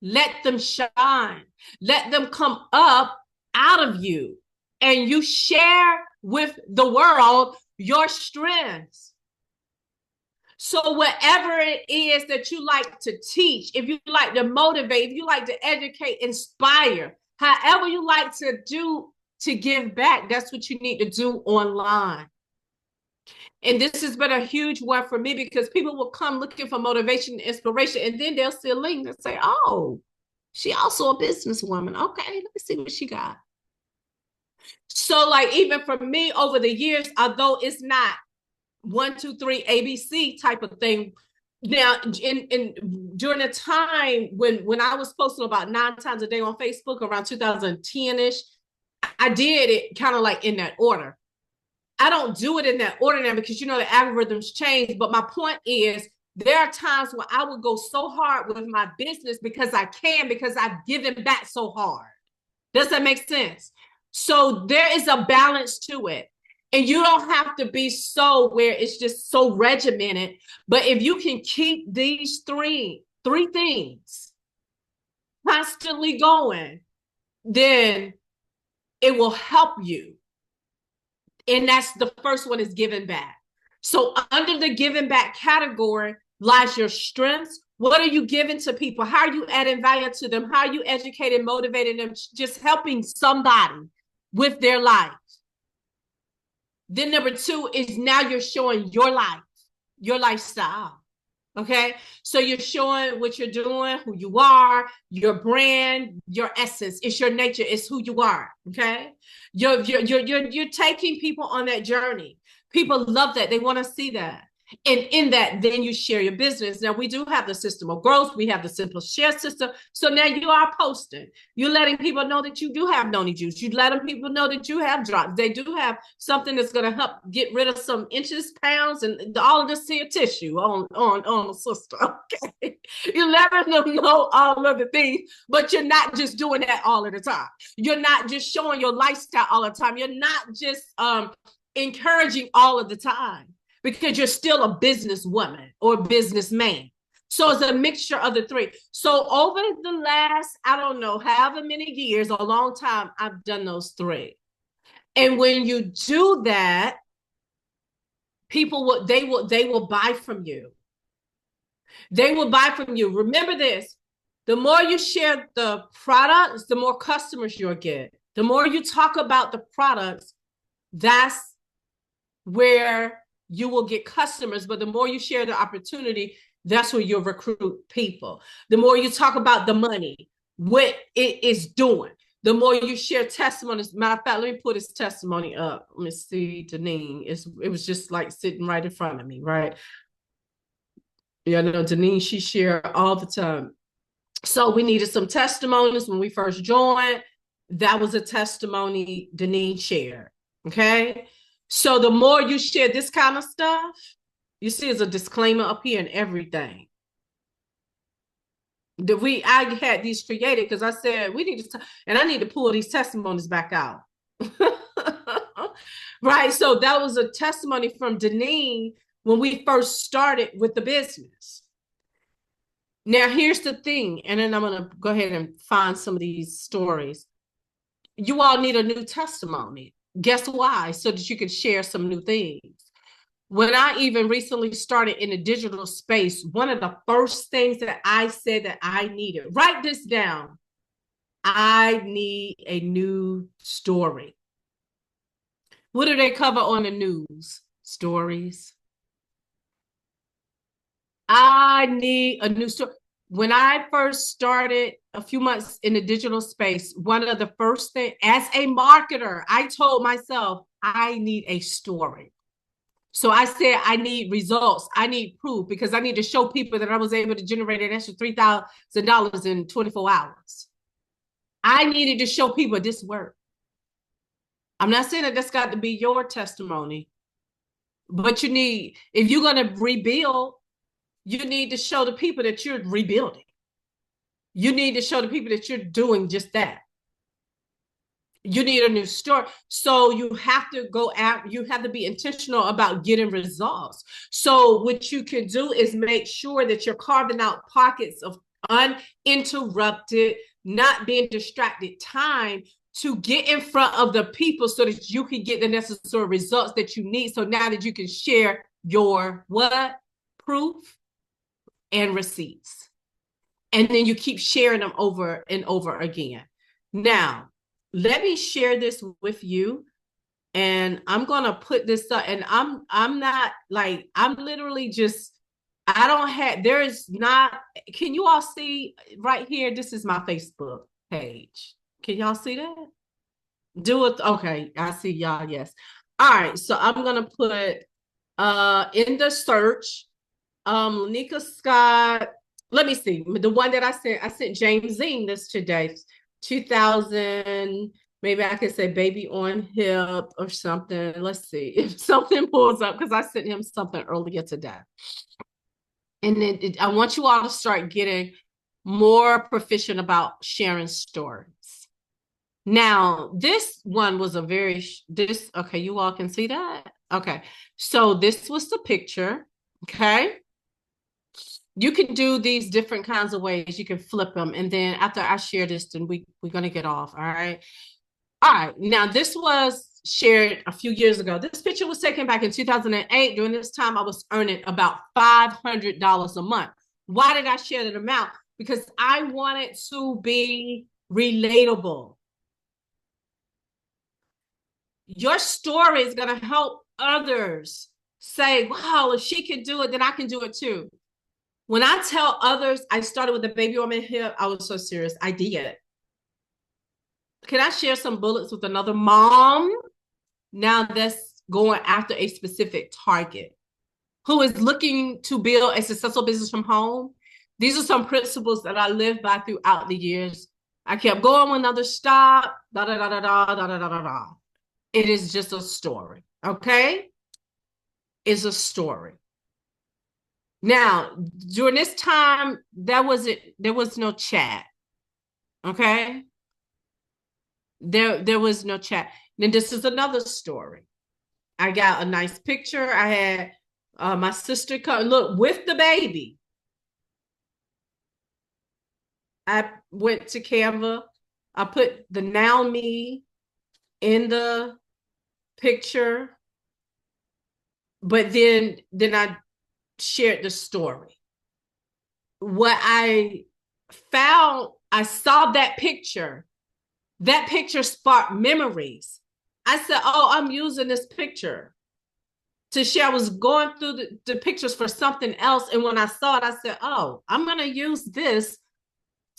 let them shine. Let them come up out of you. And you share with the world your strengths. So whatever it is that you like to teach, if you like to motivate, if you like to educate, inspire, however you like to do to give back, that's what you need to do online. And this has been a huge one for me because people will come looking for motivation and inspiration, and then they'll see a link and say, oh, she also a businesswoman. Okay, let me see what she got. So like even for me over the years, although it's not 1, 2, 3 ABC type of thing, now in during the time when I was posting about 9 times a day on Facebook around 2010-ish, I did it kind of like in that order. I don't do it in that order now because the algorithms change. But my point is there are times when I would go so hard with my business because I've given back so hard. Does that make sense? So there is a balance to it. And you don't have to be so where it's just so regimented. But if you can keep these three things constantly going, then it will help you. And that's the first one, is giving back. So under the giving back category lies your strengths. What are you giving to people? How are you adding value to them? How are you educating, motivating them, just helping somebody with their life? Then number 2 is now you're showing your life, your lifestyle. Okay. So you're showing what you're doing, who you are, your brand, your essence. It's your nature. It's who you are. Okay. You're taking people on that journey. People love that. They want to see that. And in that, then you share your business. Now, we do have the system of growth. We have the simple share system. So now you are posting. You're letting people know that you do have noni juice. You're letting people know that you have drops. They do have something that's going to help get rid of some inches, pounds, and all of this here tissue on the system. Okay. You're letting them know all of the things, but you're not just doing that all of the time. You're not just showing your lifestyle all the time. You're not just encouraging all of the time, because you're still a businesswoman or businessman. So it's a mixture of the 3. So over the last, I don't know, however many years, a long time, I've done those 3. And when you do that, people will buy from you. They will buy from you. Remember this: the more you share the products, the more customers you'll get. The more you talk about the products, that's where you will get customers. But the more you share the opportunity, that's where you'll recruit people. The more you talk about the money, what it is doing, the more you share testimonies. Matter of fact, let me put his testimony up. Let me see, Deneen. It was just like sitting right in front of me, right? Yeah, no, Deneen, she shared all the time. So we needed some testimonies when we first joined. That was a testimony Deneen shared. Okay. So the more you share this kind of stuff, you see there's a disclaimer up here and everything. I had these created because I said we need to, and I need to pull these testimonies back out. Right. So that was a testimony from Deneen when we first started with the business. Now, here's the thing, and then I'm going to go ahead and find some of these stories. You all need a new testimony. Guess why? So that you can share some new things. When I even recently started in the digital space, one of the first things that I said that I needed, write this down: I need a new story. What do they cover on the news? Stories. I need a new story. When I first started a few months in the digital space, one of the first things, as a marketer, I told myself, I need a story. So I said, I need results. I need proof because I need to show people that I was able to generate an extra $3,000 in 24 hours. I needed to show people this worked. I'm not saying that that's got to be your testimony, but you need, if you're going to rebuild, you need to show the people that you're rebuilding. You need to show the people that you're doing just that. You need a new story. So you have to go out, you have to be intentional about getting results. So what you can do is make sure that you're carving out pockets of uninterrupted, not being distracted time to get in front of the people so that you can get the necessary results that you need. So now that you can share your what? Proof and receipts. And then you keep sharing them over and over again. Now, let me share this with you. And I'm gonna put this up. And I'm not like, I'm literally just, I don't have, there is not, can you all see right here? This is my Facebook page. Can y'all see that? Do it. Okay, I see y'all. Yes. All right. So I'm gonna put in the search, Lanika Scott. Let me see. The one that I sent James Zine this today. 2000, maybe I could say baby on hip or something. Let's see if something pulls up because I sent him something earlier today. And then I want you all to start getting more proficient about sharing stories. Now, this one was okay, you all can see that? Okay, so this was the picture, okay? You can do these different kinds of ways. You can flip them. And then after I share this, then we're going to get off, all right? All right, now this was shared a few years ago. This picture was taken back in 2008. During this time, I was earning about $500 a month. Why did I share that amount? Because I wanted to be relatable. Your story is going to help others say, wow, if she can do it, then I can do it too. When I tell others I started with a baby on my hip, I was so serious. I did. Can I share some bullets with another mom? Now that's going after a specific target who is looking to build a successful business from home. These are some principles that I lived by throughout the years. I kept going when others stopped. Da da da da da da da da da. It is just a story, okay? It's a story. Now, during this time, there was no chat, okay? There was no chat. Then this is another story. I got a nice picture. I had my sister come look with the baby. I went to Canva. I put the now me in the picture, but then I shared the story. What I found, I saw that picture. That picture sparked memories. I said, oh, I'm using this picture to share. I was going through the pictures for something else. And when I saw it, I said, oh, I'm going to use this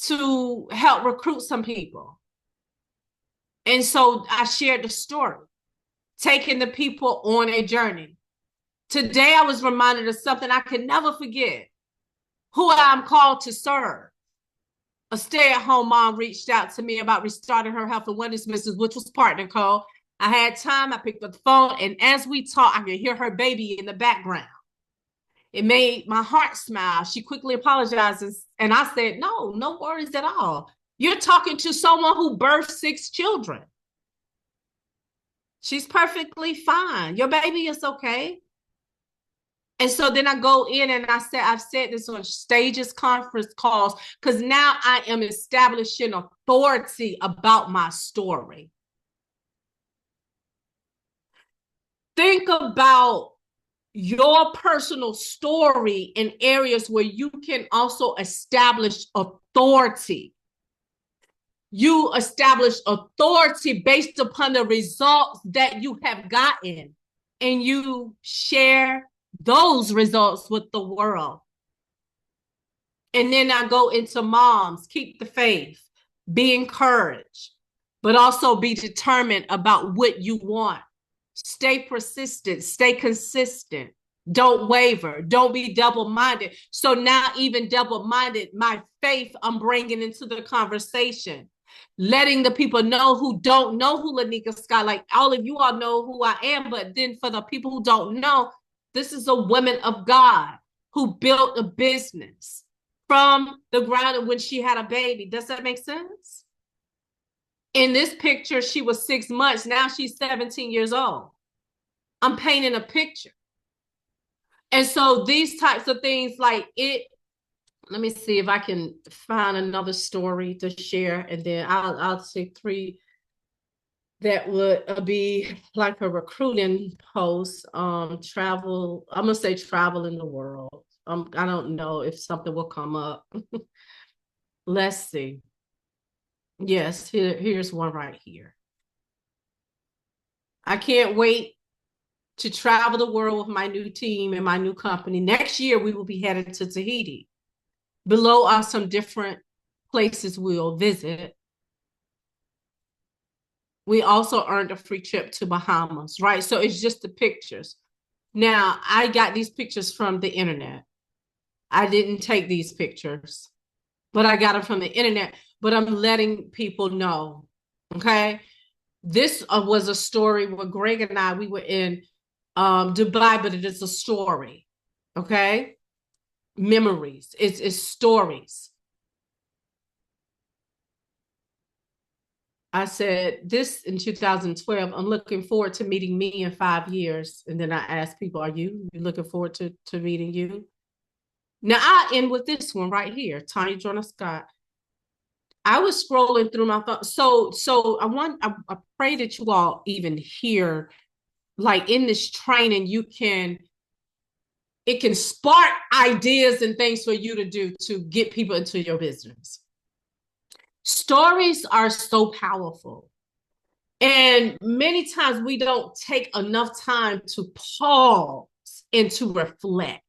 to help recruit some people. And so I shared the story, taking the people on a journey. Today, I was reminded of something I could never forget, who I'm called to serve. A stay-at-home mom reached out to me about restarting her health and wellness business, which was Partner Co. I had time. I picked up the phone, and as we talked, I could hear her baby in the background. It made my heart smile. She quickly apologizes, and I said, no worries at all. You're talking to someone who birthed 6 children. She's perfectly fine. Your baby is okay. And so then I go in and I've said this on stages, conference calls, because now I am establishing authority about my story. Think about your personal story in areas where you can also establish authority. You establish authority based upon the results that you have gotten, and you share those results with the world. And then I go into moms, keep the faith, be encouraged, but also be determined about what you want. Stay persistent, stay consistent. Don't waver. Don't be double-minded. So now, even double-minded, my faith I'm bringing into the conversation, letting the people know who don't know who Lanika Scott, like all of you all know who I am, but then for the people who don't know, this is a woman of God who built a business from the ground when she had a baby. Does that make sense? In this picture, she was 6 months. Now she's 17 years old. I'm painting a picture. And so these types of things, like it, let me see if I can find another story to share, and then I'll say 3 that would be like a recruiting post. Travel, I'm gonna say travel in the world. I don't know if something will come up. Let's see. Yes, here's one right here. I can't wait to travel the world with my new team and my new company. Next year, we will be headed to Tahiti. Below are some different places we'll visit. We also earned a free trip to Bahamas, right? So it's just the pictures. Now, I got these pictures from the internet. I didn't take these pictures, but I got them from the internet. But I'm letting people know, okay? This was a story where Greg and I, we were in Dubai, but it is a story, okay? Memories, it's stories. I said this in 2012, I'm looking forward to meeting me in 5 years. And then I asked people, are you looking forward to meeting you? Now I end with this one right here, Tanya Jordan Scott. I was scrolling through my phone. So I pray that you all even hear, like in this training, it can spark ideas and things for you to do to get people into your business. Stories are so powerful. And many times we don't take enough time to pause and to reflect.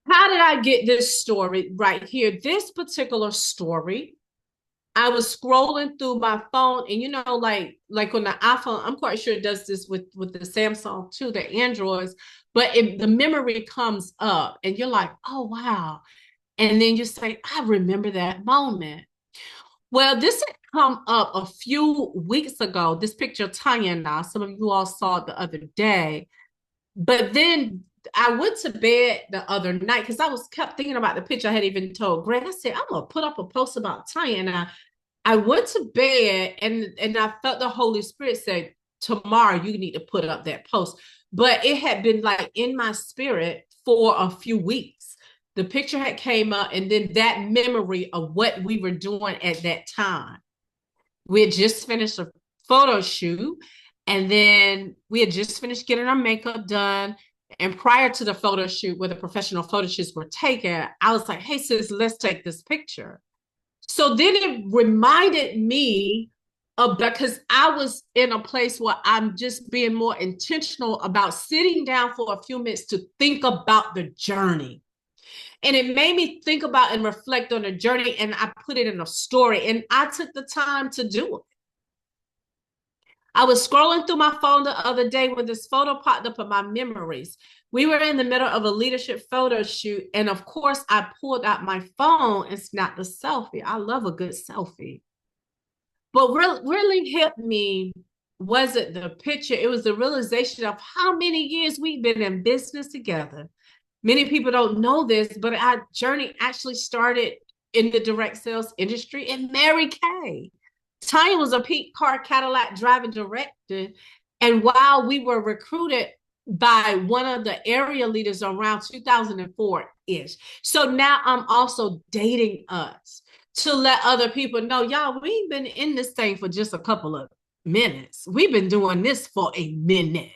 How did I get this story right here? This particular story, I was scrolling through my phone, and like on the iPhone, I'm quite sure it does this with the Samsung too, the Androids, but the memory comes up and you're like, oh wow. And then you say, I remember that moment. Well, this had come up a few weeks ago, this picture of Tanya and I, some of you all saw it the other day. But then I went to bed the other night because kept thinking about the picture. I had even told Greg, I said, I'm gonna put up a post about Tanya. And I went to bed and I felt the Holy Spirit say, tomorrow you need to put up that post. But it had been like in my spirit for a few weeks. The picture had came up, and then that memory of what we were doing at that time. We had just finished a photo shoot, and then we had just finished getting our makeup done. And prior to the photo shoot, where the professional photo shoots were taken, I was like, hey, sis, let's take this picture. So then it reminded me because I was in a place where I'm just being more intentional about sitting down for a few minutes to think about the journey. And it made me think about and reflect on the journey, and I put it in a story, and I took the time to do it. I was scrolling through my phone the other day when this photo popped up in my memories. We were in the middle of a leadership photo shoot, and of course, I pulled out my phone and snapped a selfie. I love a good selfie. But really hit me wasn't the picture, it was the realization of how many years we've been in business together. Many people don't know this, but our journey actually started in the direct sales industry in Mary Kay. Tanya was a Pete Car Cadillac driving director. And while we were recruited by one of the area leaders around 2004-ish. So now I'm also dating us to let other people know, y'all, we've been in this thing for just a couple of minutes. We've been doing this for a minute,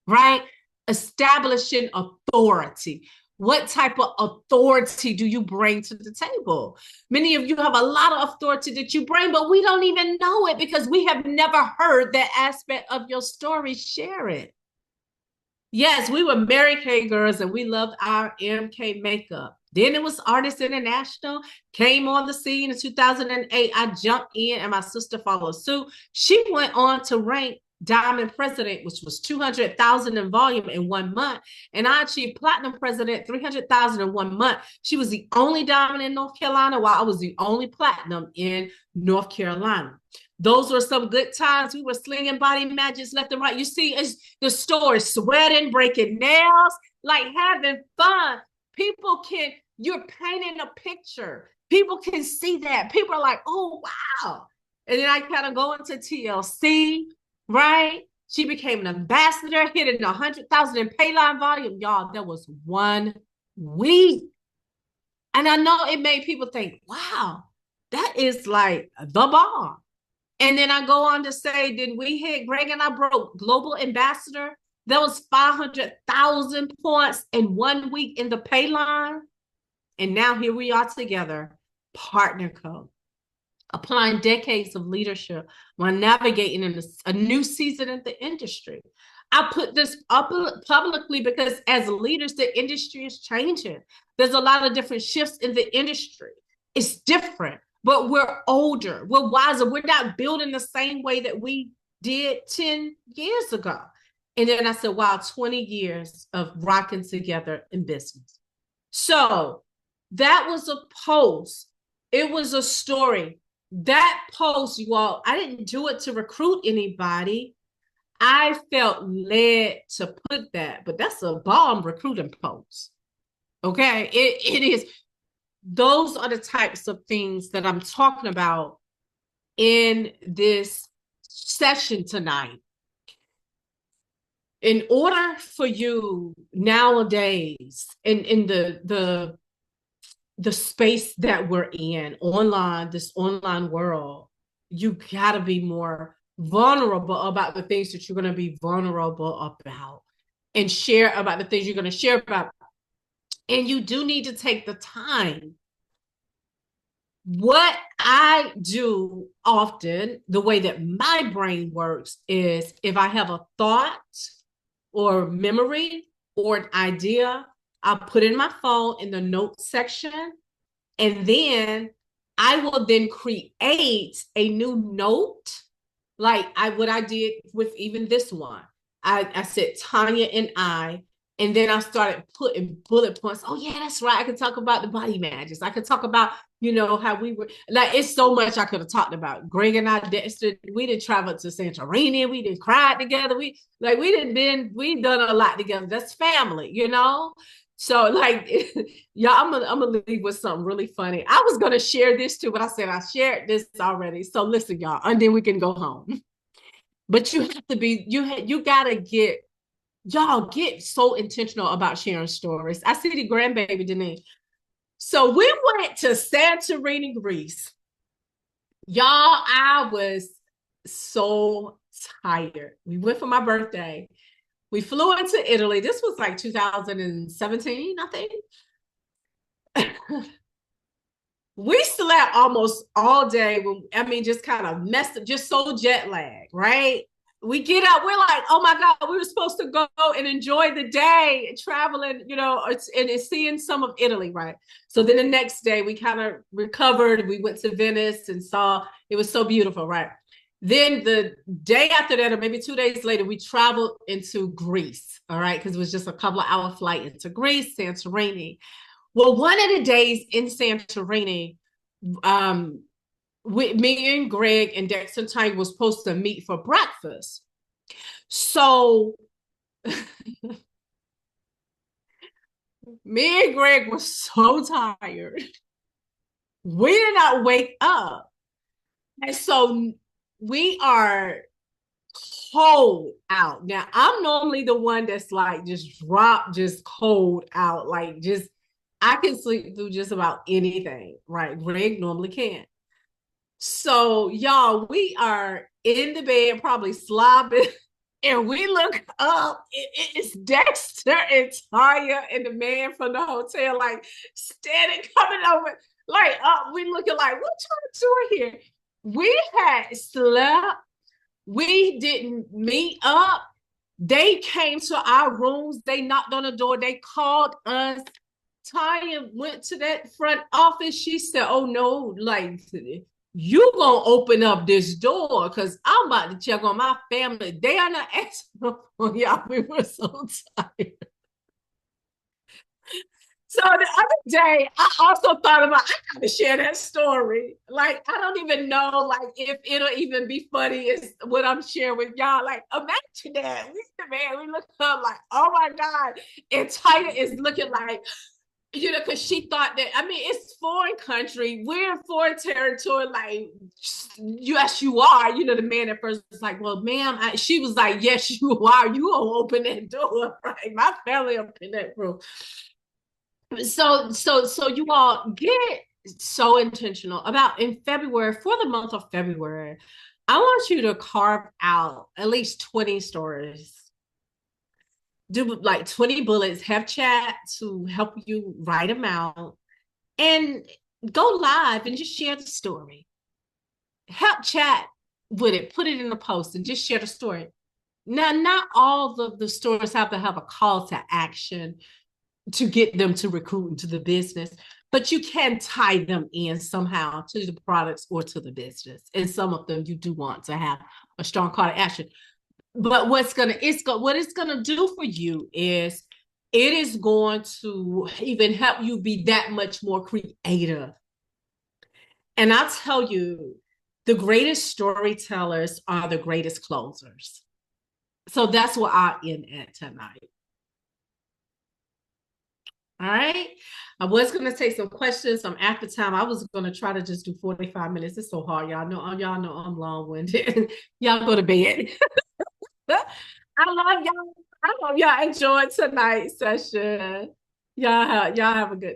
right? Establishing authority. What type of authority do you bring to the table? Many of you have a lot of authority that you bring, but we don't even know it because we have never heard that aspect of your story. Share it. Yes, we were Mary Kay girls and we loved our MK makeup. Then it was Artists International, came on the scene in 2008. I jumped in and my sister followed suit. She went on to rank Diamond President, which was 200,000 in volume in 1 month. And I achieved Platinum President, 300,000 in 1 month. She was the only Diamond in North Carolina, while I was the only Platinum in North Carolina. Those were some good times. We were slinging body magics left and right. You see, it's the store, sweating, breaking nails, like having fun. People can, you're painting a picture. People can see that. People are like, oh, wow. And then I kind of go into TLC, right? She became an ambassador, hitting 100,000 in Payline volume. Y'all, that was 1 week. And I know it made people think, wow, that is like the bomb. And then I go on to say, did we hit, Greg and I broke global ambassador? That was 500,000 points in 1 week in the Payline. And now here we are together, Partner Co, applying decades of leadership while navigating in a new season in the industry. I put this up publicly because as leaders, the industry is changing. There's a lot of different shifts in the industry. It's different. But we're older, we're wiser, we're not building the same way that we did 10 years ago. And then I said, wow, 20 years of rocking together in business. So that was a post. It was a story. That post, you all, I didn't do it to recruit anybody. I felt led to put that, but that's a bomb recruiting post. Okay, it is. Those are the types of things that I'm talking about in this session tonight. In order for you nowadays, in the space that we're in, online, this online world, you gotta be more vulnerable about the things that you're gonna be vulnerable about and share about the things you're gonna share about. And you do need to take the time. What I do often, the way that my brain works, is if I have a thought or memory or an idea, I'll put it in my phone in the notes section. And then I will then create a new note, like what I did with even this one. I said Tanya and I. And then I started putting bullet points. Oh, yeah, that's right. I could talk about the body magics. I could talk about, how we were, like, it's so much I could have talked about. Greg and I, we did travel to Santorini. We did cry together. We done a lot together. That's family, So like, yeah, I'm gonna leave with something really funny. I was gonna share this too, but I said I shared this already. So listen, y'all, and then we can go home. But you have to be, you gotta get, y'all get so intentional about sharing stories. I see the grandbaby, Denise. So we went to Santorini, Greece. Y'all, I was so tired. We went for my birthday. We flew into Italy. This was like 2017, I think. We slept almost all day. Just kind of messed up, just so jet lagged, right? We get up, we're like, oh my God, we were supposed to go and enjoy the day, traveling, and seeing some of Italy, right? So then the next day we kind of recovered. We went to Venice and saw, it was so beautiful, right? Then the day after that, or maybe 2 days later, we traveled into Greece, all right? Because it was just a couple of hour flight into Greece, Santorini. Well, one of the days in Santorini, me and Greg and Dexter Tang was supposed to meet for breakfast. So me and Greg were so tired. We did not wake up. And so we are cold out. Now, I'm normally the one that's like just cold out. Like I can sleep through just about anything, right? Greg normally can't. So y'all, we are in the bed, probably slobbing. And we look up, it's Dexter and Tanya and the man from the hotel, like standing, coming over, like we looking like, what y'all doing here? We had slept, we didn't meet up. They came to our rooms, they knocked on the door, they called us. Tanya went to that front office. She said, "Oh no, like you gonna open up this door because I'm about to check on my family. They are not asking for y'all. We were so tired." So the other day, I also thought about I gotta share that story. Like I don't even know, like if it'll even be funny is what I'm sharing with y'all. Like imagine that we look up like, oh my god, and Tanya is looking like because she thought that, I mean, it's foreign country. We're in foreign territory. Like, yes, you are. The man at first was like, well, ma'am, she was like, yes, you are. You gonna open that door, right? My family up in that room. So you all get so intentional about in February, for the month of February. I want you to carve out at least 20 stories, do like 20 bullets, have chat to help you write them out, and go live and just share the story. Help chat with it, put it in the post and just share the story. Now, not all of the stories have to have a call to action to get them to recruit into the business, but you can tie them in somehow to the products or to the business. And some of them you do want to have a strong call to action. But what it's gonna do for you is it is going to even help you be that much more creative. And I'll tell you, the greatest storytellers are the greatest closers. So that's what I'll end at tonight. All right. I was going to take some questions, some after time. I was going to try to just do 45 minutes. It's so hard. Y'all know I'm long-winded. Y'all go to bed. I love y'all. I hope y'all enjoyed tonight's session. Y'all have a good